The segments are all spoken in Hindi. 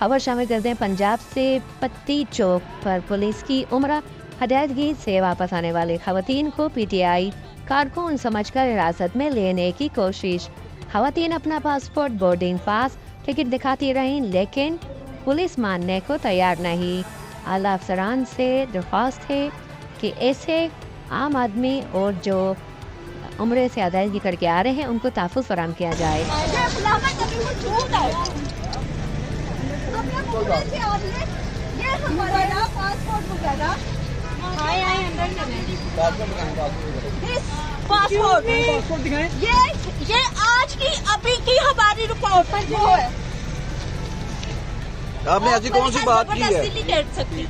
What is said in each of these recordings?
खबर शामिल करते हैं पंजाब से। पत्ती चौक पर पुलिस की उम्रा हदायतगी से वापस आने वाली खवातीन को पीटीआई कारकुन समझकर हिरासत में लेने की कोशिश। खवातीन अपना पासपोर्ट, बोर्डिंग पास, टिकट दिखाती रहीं, लेकिन पुलिस मानने को तैयार नहीं। आला अफसरान से दरख्वास्त है कि ऐसे आम आदमी और जो उम्रे से अदायगी करके आ रहे हैं उनको तहफ़्फ़ुज़ फराहम किया जाए। पासपोर्ट ये आज की अभी की हमारी रिपोर्ट पर जो है आपने ऐसी कौन सी बात की है? नहीं कर सकती।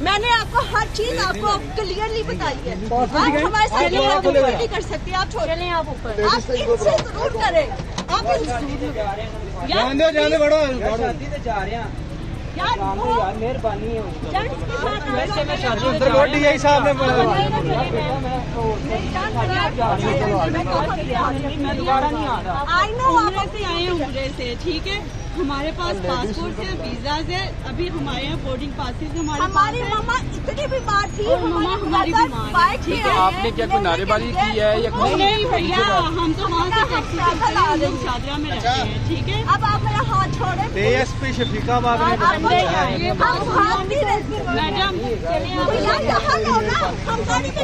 मैंने आपको हर चीज आपको क्लियरली बताई है। आप हमारे साथ नहीं कर सकती। आप छोड़े, आप ऊपर, आप इनसे जरूर करें। आप जाने बड़ो यार मेहरबानी है आई नो आप आए उम्रे से, ठीक है। हमारे पास पासपोर्ट है, वीजा है, अभी हमारे यहाँ बोर्डिंग पासेस हमारी मम्मा इतनी बीमार थी। मम्मा हमारी बीमार है, ठीक है। आपने क्या कोई नारेबाजी की है या नहीं भैया, हम तो वहाँ से टैक्सी से शादरा में रहते हैं, ठीक है। अब आप मेरा हाथ छोड़े। एएसपी शफीकाबाद ने मैडम हम गाड़ी में